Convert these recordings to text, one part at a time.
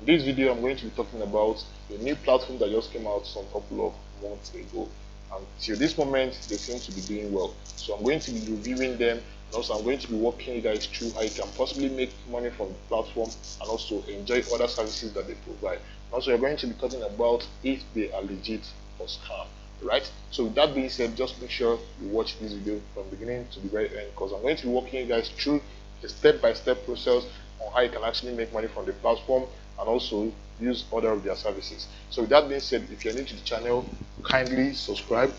In this video, I'm going to be talking about a new platform that just came out some couple of months ago, and till this moment they seem to be doing well. So I'm going to be reviewing them, and also I'm going to be walking you guys through how you can possibly make money from the platform and also enjoy other services that they provide. Also, you're going to be talking about if they are legit or scam. Right? So with that being said, just make sure you watch this video from beginning to the very end, because I'm going to be walking you guys through a step-by-step process on how you can actually make money from the platform and also use other of their services. So with that being said, if you're new to the channel, kindly subscribe.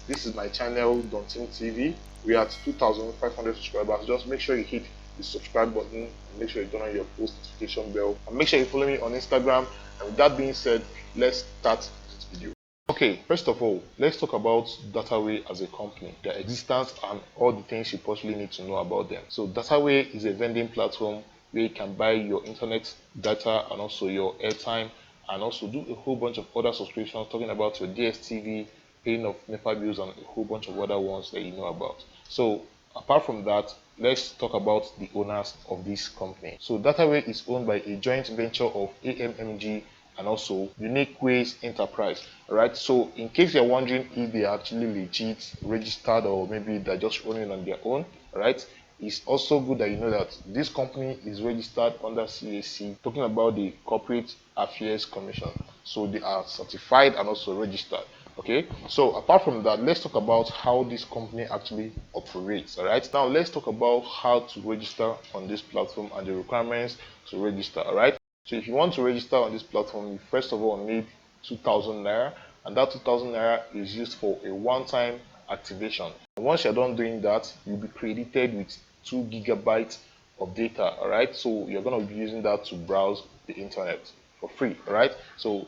This is my channel, Daunting TV. We are at 2,500 subscribers. Just make sure you hit the subscribe button and make sure you turn on your post notification bell, and make sure you follow me on Instagram. And with that being said, let's start this video. Okay, first of all, let's talk about Dataway as a company, their existence, and all the things you possibly need to know about them. So Dataway is a vending platform where you can buy your internet data and also your airtime, and also do a whole bunch of other subscriptions, talking about your DSTV, paying of NEPA bills, and a whole bunch of other ones that you know about. So apart from that, let's talk about the owners of this company. So Dataway is owned by a joint venture of AMMG and also Unique Ways Enterprise. Alright, so in case you're wondering if they are actually legit, registered, or maybe they're just running on their own, alright, it's also good that you know that this company is registered under CAC, talking about the Corporate Affairs Commission. So they are certified and also registered. Okay, so apart from that, let's talk about how this company actually operates. All right, now let's talk about how to register on this platform and the requirements to register. All right, so if you want to register on this platform, you first of all need 2,000 naira, and that 2,000 naira is used for a one-time activation. And once you're done doing that, you'll be credited with 2 gigabytes of data. All right, so you're going to be using that to browse the internet for free. All right, so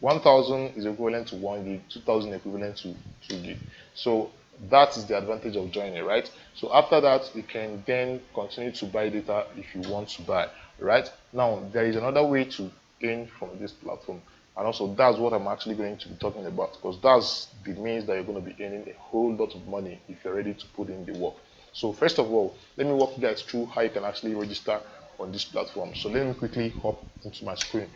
1,000 is equivalent to 1 gig, 2,000 equivalent to 2 gig. So that is the advantage of joining, right? So after that, you can then continue to buy data if you want to buy, right? Now, there is another way to earn from this platform, and also that's what I'm actually going to be talking about, because that's the means that you're going to be earning a whole lot of money if you're ready to put in the work. So first of all, let me walk you guys through how you can actually register on this platform. So let me quickly hop into my screen.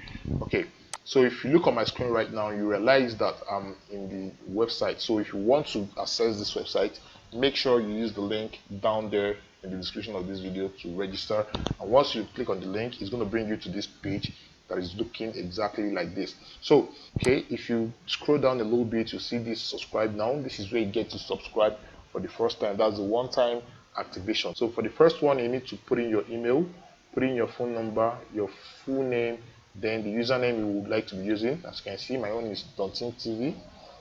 Okay, so if you look on my screen right now, you realize that I'm in the website. So if you want to access this website, make sure you use the link down there in the description of this video to register. And once you click on the link, it's going to bring you to this page that is looking exactly like this. So okay, if you scroll down a little bit, you see this subscribe now. This is where you get to subscribe for the first time. That's the one-time activation. So for the first one, you need to put in your email, put in your phone number, your full name, then the username you would like to be using. As you can see, my own is Daunting TV.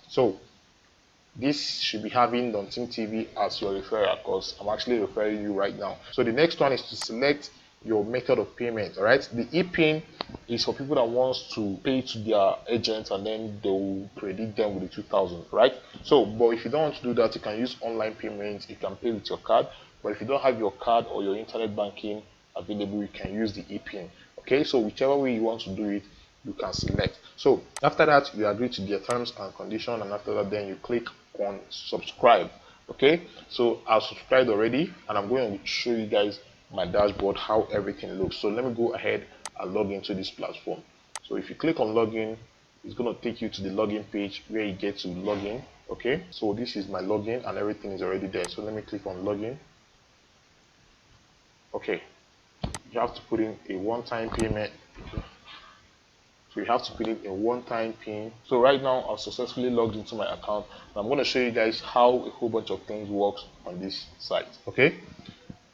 So this should be having Daunting TV as your referral, because I'm actually referring you right now. So the next one is to select your method of payment. All right, the e-pin is for people that wants to pay to their agent and then they will credit them with the 2,000, right? So but if you don't want to do that, you can use online payments. You can pay with your card, but if you don't have your card or your internet banking available, you can use the e-pin. Okay, so whichever way you want to do it, you can select. So after that, you agree to their terms and conditions, and after that, then you click on subscribe. Okay, so I've subscribed already, and I'm going to show you guys my dashboard, how everything looks. So let me go ahead and log into this platform. So if you click on login, it's going to take you to the login page where you get to login. Okay, so this is my login and everything is already there. So let me click on login. Okay, you have to put in a one-time payment. So you have to put in a one-time PIN. So right now I've successfully logged into my account, and I'm going to show you guys how a whole bunch of things works on this site. Okay,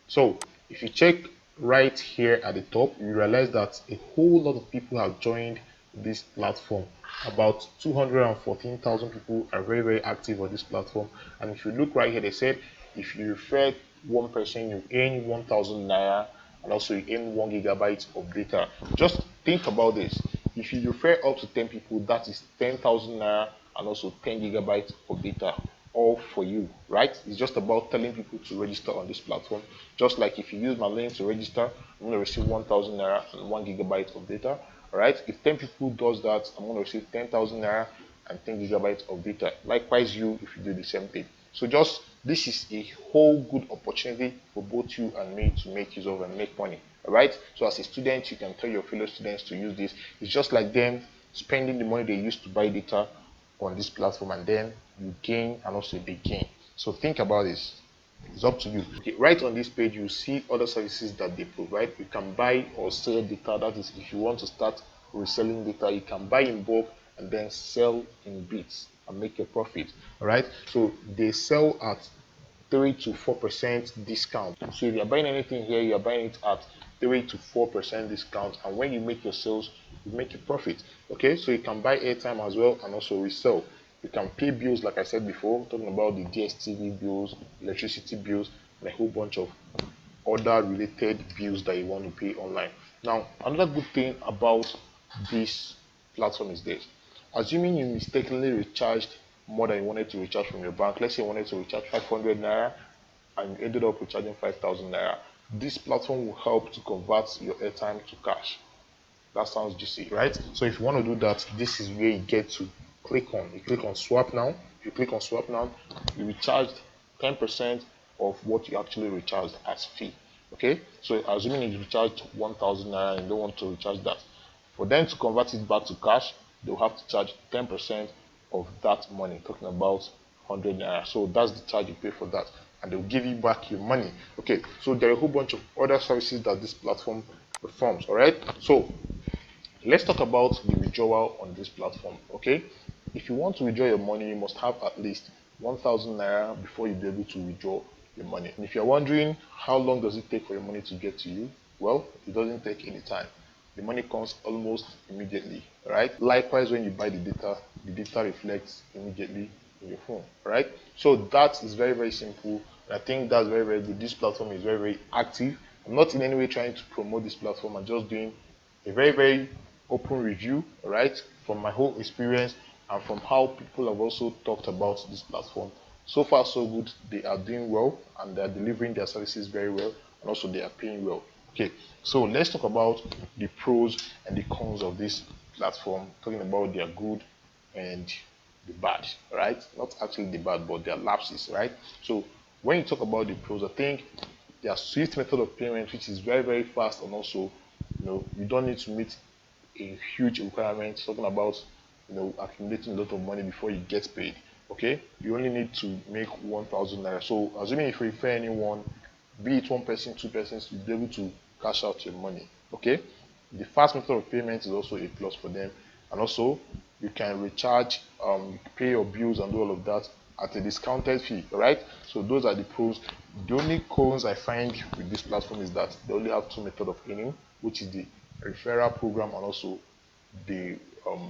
so if you check right here at the top, you realize that a whole lot of people have joined this platform. About 214,000 people are very active on this platform. And if you look right here, they said if you refer one person, you earn 1,000 naira, and also you earn 1 gigabyte of data. Just think about this. If you refer up to 10 people, that is 10,000 naira and also 10 gigabytes of data, all for you, right? It's just about telling people to register on this platform. Just like if you use my link to register, I'm going to receive 1,000 naira and 1 gigabyte of data. All right, if 10 people does that, I'm going to receive 10,000 naira and 10 gigabytes of data. Likewise, you, if you do the same thing. So just this is a whole good opportunity for both you and me to make use of and make money. Alright, so as a student, you can tell your fellow students to use this. It's just like them spending the money they used to buy data on this platform, and then you gain and also they gain. So think about this. It's up to you. Okay, right on this page, you see other services that they provide. You can buy or sell data. That is, if you want to start reselling data, you can buy in bulk and then sell in bits and make a profit. All right, so they sell at 3 to 4% discount. So if you're buying anything here, you're buying it at 3 to 4% discount, and when you make your sales, you make a profit. Okay, so you can buy airtime as well and also resell. You can pay bills, like I said before, talking about the DSTV bills, electricity bills, and a whole bunch of other related bills that you want to pay online. Now, another good thing about this platform is this. Assuming you mistakenly recharged more than you wanted to recharge from your bank, let's say you wanted to recharge 500 naira and you ended up recharging 5,000 naira, this platform will help to convert your airtime to cash. That sounds juicy, right? So if you want to do that, this is where you get to click on. You click on swap now. If you click on swap now, you recharged 10% of what you actually recharged as fee. Okay, so assuming you recharged 1,000 naira and you don't want to recharge that, for them to convert it back to cash, they'll have to charge 10% of that money, talking about 100 naira. So that's the charge you pay for that, and they'll give you back your money. Okay, so there are a whole bunch of other services that this platform performs. All right, so let's talk about the withdrawal on this platform. Okay, if you want to withdraw your money, you must have at least 1,000 naira before you'll be able to withdraw your money. And if you're wondering how long does it take for your money to get to you, well, it doesn't take any time. The money comes almost immediately, right? Likewise, when you buy the data reflects immediately in your phone, right? So that is very, very simple. And I think that's very, very good. This platform is very, very active. I'm not in any way trying to promote this platform. I'm just doing a very, very open review, right, from my whole experience and from how people have also talked about this platform. So far so good. They are doing well and they are delivering their services very well, and also they are paying well. Okay, so let's talk about the pros and the cons of this platform, talking about their good and the bad, right? Not actually the bad, but their lapses, right? So when you talk about the pros, I think their swift method of payment, which is very, very fast, and also, you don't need to meet a huge requirement, talking about accumulating a lot of money before you get paid. Okay, you only need to make 1,000 naira. So assuming if you refer anyone, be it one person, two persons, you'll be able to cash out your money. Okay, the fast method of payment is also a plus for them, and also you can recharge, pay your bills and do all of that at a discounted fee. Right, so those are the pros. The only cons I find with this platform is that they only have two methods of earning, which is the referral program and also the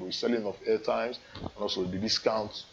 reselling of airtimes, and also the discounts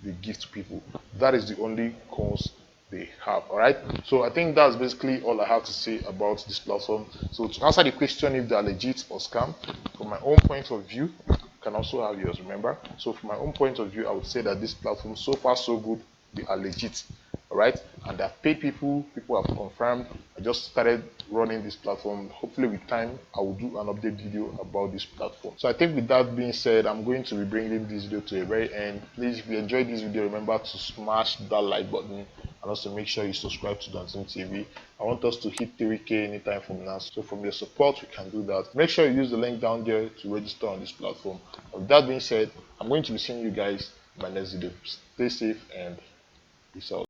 they give to people. That is the only cons they have. All right, so I think that's basically all I have to say about this platform. So to answer the question if they are legit or scam, from my own point of view, you can also have yours, remember. So from my own point of view, I would say that this platform, so far so good, they are legit. All right, and they have paid people have confirmed. I just started running this platform. Hopefully with time I will do an update video about this platform. So I think with that being said, I'm going to be bringing this video to a very end. Please, if you enjoyed this video, remember to smash that like button and also make sure you subscribe to Dancing TV. I want us to hit 3K anytime from now, so from your support we can do that. Make sure you use the link down there to register on this platform. With that being said, I'm going to be seeing you guys in my next video. Stay safe and peace out.